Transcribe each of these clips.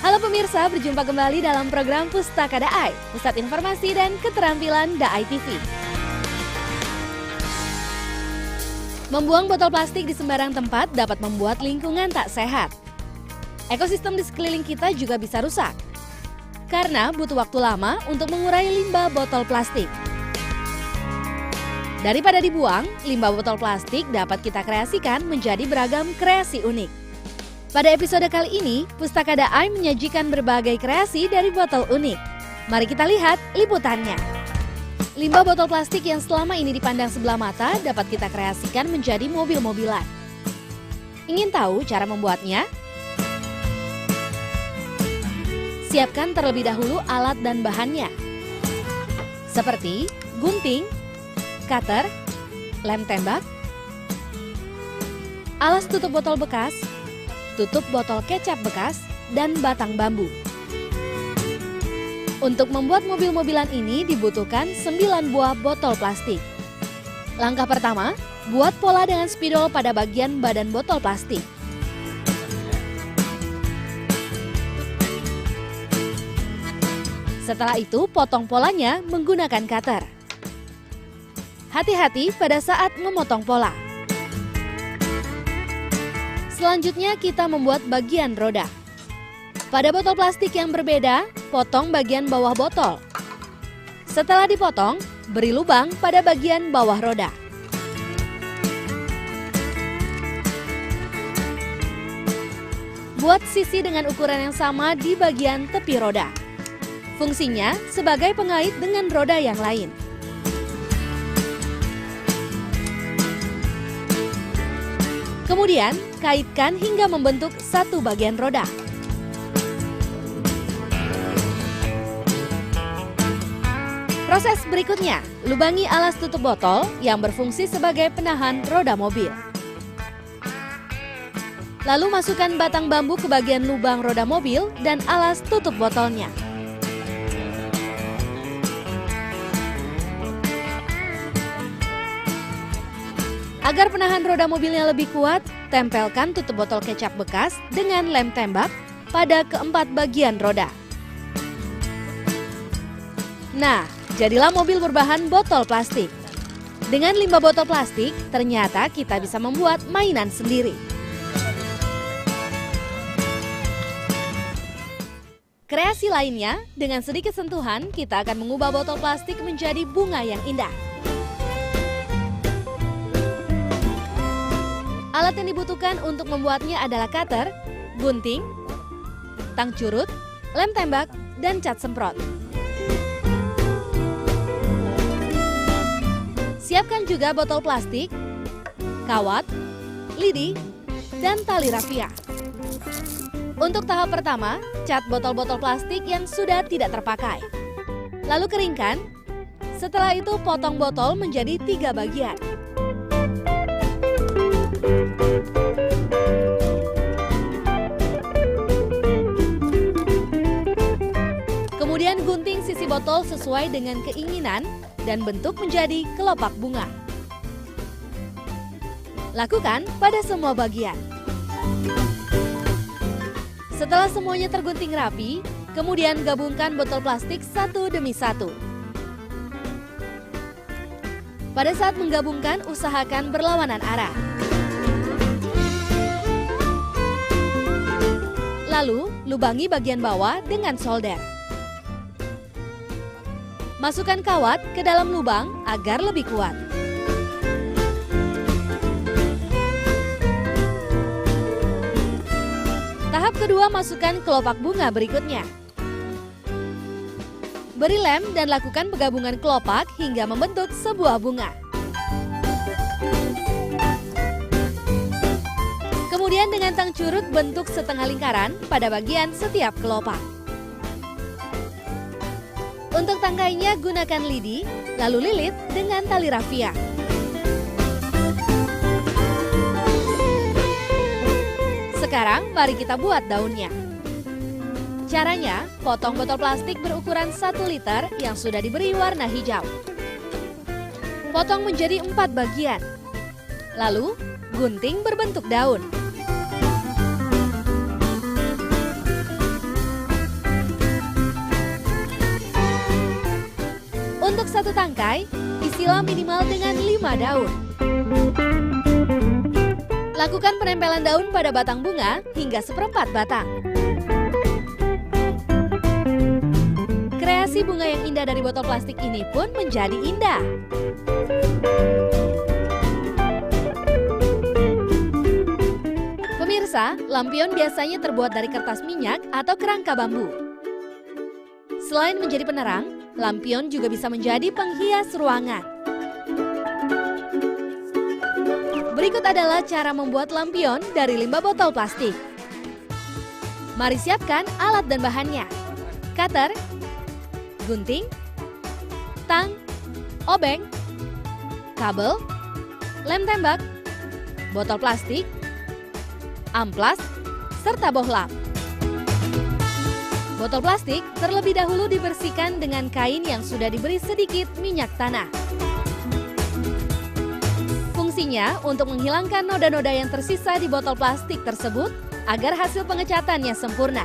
Halo pemirsa, berjumpa kembali dalam program Pustaka Daai, Pusat Informasi dan Keterampilan Daai TV. Membuang botol plastik di sembarang tempat dapat membuat lingkungan tak sehat. Ekosistem di sekeliling kita juga bisa rusak, karena butuh waktu lama untuk mengurai limbah botol plastik. Daripada dibuang, limbah botol plastik dapat kita kreasikan menjadi beragam kreasi unik. Pada episode kali ini, Pustaka Daai menyajikan berbagai kreasi dari botol unik. Mari kita lihat liputannya. Limbah botol plastik yang selama ini dipandang sebelah mata dapat kita kreasikan menjadi mobil-mobilan. Ingin tahu cara membuatnya? Siapkan terlebih dahulu alat dan bahannya, seperti gunting, cutter, lem tembak, alas tutup botol bekas, tutup botol kecap bekas, dan batang bambu. Untuk membuat mobil-mobilan ini dibutuhkan 9 buah botol plastik. Langkah pertama, buat pola dengan spidol pada bagian badan botol plastik. Setelah itu, potong polanya menggunakan cutter. Hati-hati pada saat memotong pola. Selanjutnya kita membuat bagian roda. Pada botol plastik yang berbeda, potong bagian bawah botol. Setelah dipotong, beri lubang pada bagian bawah roda. Buat sisi dengan ukuran yang sama di bagian tepi roda. Fungsinya sebagai pengait dengan roda yang lain. Kemudian, kaitkan hingga membentuk satu bagian roda. Proses berikutnya, lubangi alas tutup botol yang berfungsi sebagai penahan roda mobil. Lalu masukkan batang bambu ke bagian lubang roda mobil dan alas tutup botolnya. Agar penahan roda mobilnya lebih kuat, tempelkan tutup botol kecap bekas dengan lem tembak pada keempat bagian roda. Nah, jadilah mobil berbahan botol plastik. Dengan limbah botol plastik, ternyata kita bisa membuat mainan sendiri. Kreasi lainnya, dengan sedikit sentuhan, kita akan mengubah botol plastik menjadi bunga yang indah. Alat yang dibutuhkan untuk membuatnya adalah cutter, gunting, tang curut, lem tembak, dan cat semprot. Siapkan juga botol plastik, kawat, lidi, dan tali rafia. Untuk tahap pertama, cat botol-botol plastik yang sudah tidak terpakai. Lalu keringkan. Setelah itu potong botol menjadi 3 bagian. Kemudian gunting sisi botol sesuai dengan keinginan dan bentuk menjadi kelopak bunga. Lakukan pada semua bagian. Setelah semuanya tergunting rapi, kemudian gabungkan botol plastik satu demi satu. Pada saat menggabungkan, usahakan berlawanan arah. Lalu, lubangi bagian bawah dengan solder. Masukkan kawat ke dalam lubang agar lebih kuat. Tahap kedua, masukkan kelopak bunga berikutnya. Beri lem dan lakukan penggabungan kelopak hingga membentuk sebuah bunga. Kemudian dengan tang curut bentuk setengah lingkaran pada bagian setiap kelopak. Untuk tangkainya gunakan lidi, lalu lilit dengan tali rafia. Sekarang mari kita buat daunnya. Caranya, potong botol plastik berukuran 1 liter yang sudah diberi warna hijau. Potong menjadi 4 bagian. Lalu, gunting berbentuk daun. Untuk satu tangkai, isilah minimal dengan 5 daun. Lakukan penempelan daun pada batang bunga hingga seperempat batang. Kreasi bunga yang indah dari botol plastik ini pun menjadi indah. Pemirsa, lampion biasanya terbuat dari kertas minyak atau kerangka bambu. Selain menjadi penerang, lampion juga bisa menjadi penghias ruangan. Berikut adalah cara membuat lampion dari limbah botol plastik. Mari siapkan alat dan bahannya. Cutter, gunting, tang, obeng, kabel, lem tembak, botol plastik, amplas, serta bohlam. Botol plastik terlebih dahulu dibersihkan dengan kain yang sudah diberi sedikit minyak tanah. Fungsinya untuk menghilangkan noda-noda yang tersisa di botol plastik tersebut agar hasil pengecatannya sempurna.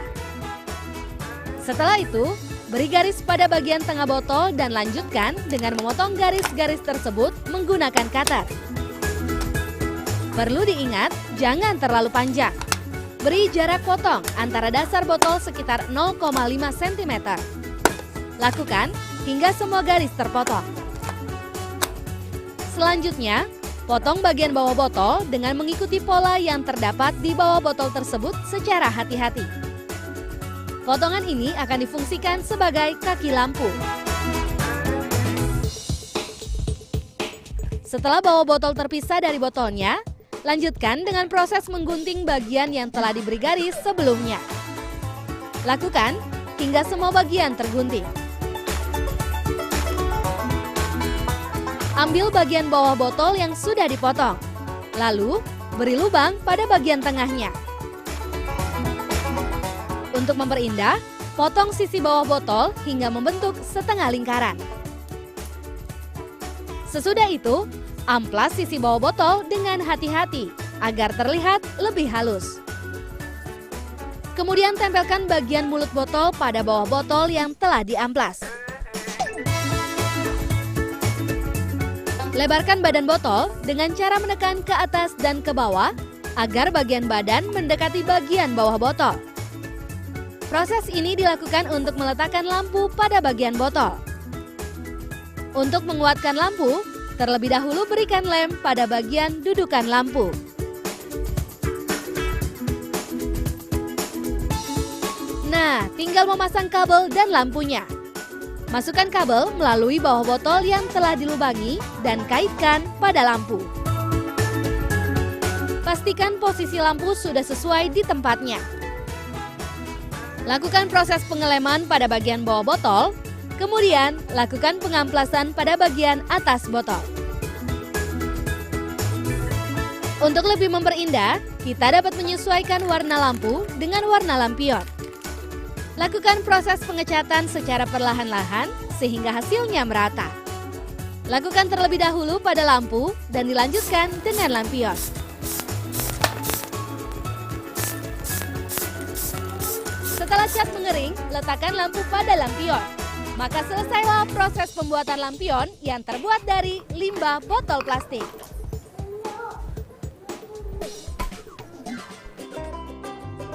Setelah itu, beri garis pada bagian tengah botol dan lanjutkan dengan memotong garis-garis tersebut menggunakan cutter. Perlu diingat, jangan terlalu panjang. Beri jarak potong antara dasar botol sekitar 0,5 cm. Lakukan hingga semua garis terpotong. Selanjutnya, potong bagian bawah botol dengan mengikuti pola yang terdapat di bawah botol tersebut secara hati-hati. Potongan ini akan difungsikan sebagai kaki lampu. Setelah bawah botol terpisah dari botolnya, lanjutkan dengan proses menggunting bagian yang telah diberi garis sebelumnya. Lakukan hingga semua bagian tergunting. Ambil bagian bawah botol yang sudah dipotong, lalu beri lubang pada bagian tengahnya. Untuk memperindah, potong sisi bawah botol hingga membentuk setengah lingkaran. Sesudah itu, amplas sisi bawah botol dengan hati-hati agar terlihat lebih halus. Kemudian tempelkan bagian mulut botol pada bawah botol yang telah diamplas. Lebarkan badan botol dengan cara menekan ke atas dan ke bawah agar bagian badan mendekati bagian bawah botol. Proses ini dilakukan untuk meletakkan lampu pada bagian botol. Untuk menguatkan lampu, terlebih dahulu berikan lem pada bagian dudukan lampu. Nah, tinggal memasang kabel dan lampunya. Masukkan kabel melalui bawah botol yang telah dilubangi dan kaitkan pada lampu. Pastikan posisi lampu sudah sesuai di tempatnya. Lakukan proses pengeleman pada bagian bawah botol. Kemudian, lakukan pengamplasan pada bagian atas botol. Untuk lebih memperindah, kita dapat menyesuaikan warna lampu dengan warna lampion. Lakukan proses pengecatan secara perlahan-lahan sehingga hasilnya merata. Lakukan terlebih dahulu pada lampu dan dilanjutkan dengan lampion. Setelah cat mengering, letakkan lampu pada lampion. Maka selesailah proses pembuatan lampion yang terbuat dari limbah botol plastik.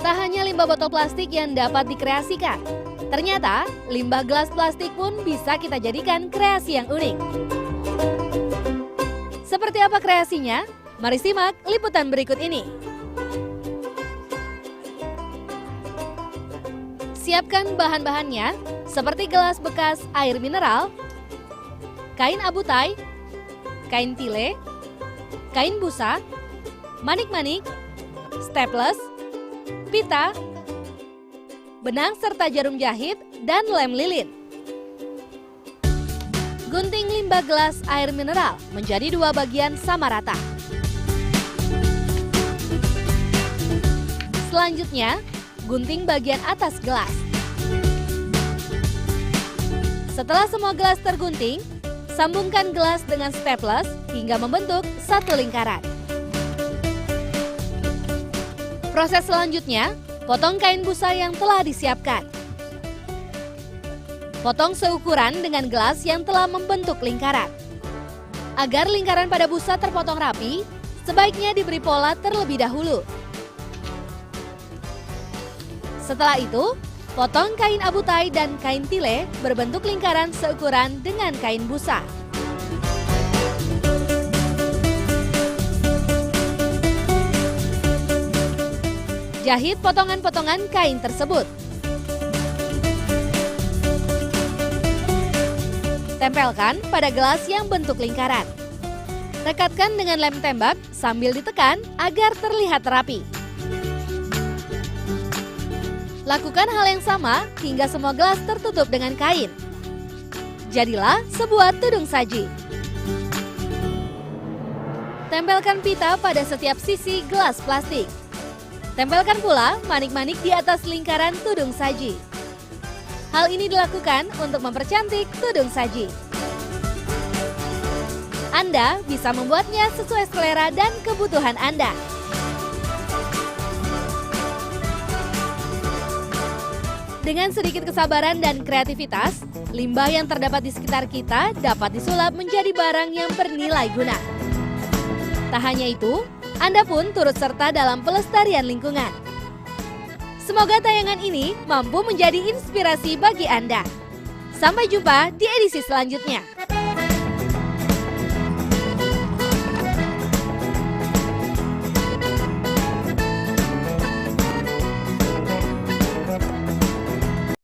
Tak hanya limbah botol plastik yang dapat dikreasikan, ternyata limbah gelas plastik pun bisa kita jadikan kreasi yang unik. Seperti apa kreasinya? Mari simak liputan berikut ini. Siapkan bahan-bahannya seperti gelas bekas air mineral, kain abu tai, kain tile, kain busa, manik-manik, staples, pita, benang serta jarum jahit, dan lem lilin. Gunting limbah gelas air mineral menjadi 2 bagian sama rata. Selanjutnya, gunting bagian atas gelas. Setelah semua gelas tergunting, sambungkan gelas dengan staples hingga membentuk satu lingkaran. Proses selanjutnya, potong kain busa yang telah disiapkan. Potong seukuran dengan gelas yang telah membentuk lingkaran. Agar lingkaran pada busa terpotong rapi, sebaiknya diberi pola terlebih dahulu. Setelah itu, potong kain abu tai dan kain tile berbentuk lingkaran seukuran dengan kain busa. Jahit potongan-potongan kain tersebut. Tempelkan pada gelas yang bentuk lingkaran. Rekatkan dengan lem tembak sambil ditekan agar terlihat rapi. Lakukan hal yang sama hingga semua gelas tertutup dengan kain. Jadilah sebuah tudung saji. Tempelkan pita pada setiap sisi gelas plastik. Tempelkan pula manik-manik di atas lingkaran tudung saji. Hal ini dilakukan untuk mempercantik tudung saji. Anda bisa membuatnya sesuai selera dan kebutuhan Anda. Dengan sedikit kesabaran dan kreativitas, limbah yang terdapat di sekitar kita dapat disulap menjadi barang yang bernilai guna. Tak hanya itu, Anda pun turut serta dalam pelestarian lingkungan. Semoga tayangan ini mampu menjadi inspirasi bagi Anda. Sampai jumpa di edisi selanjutnya.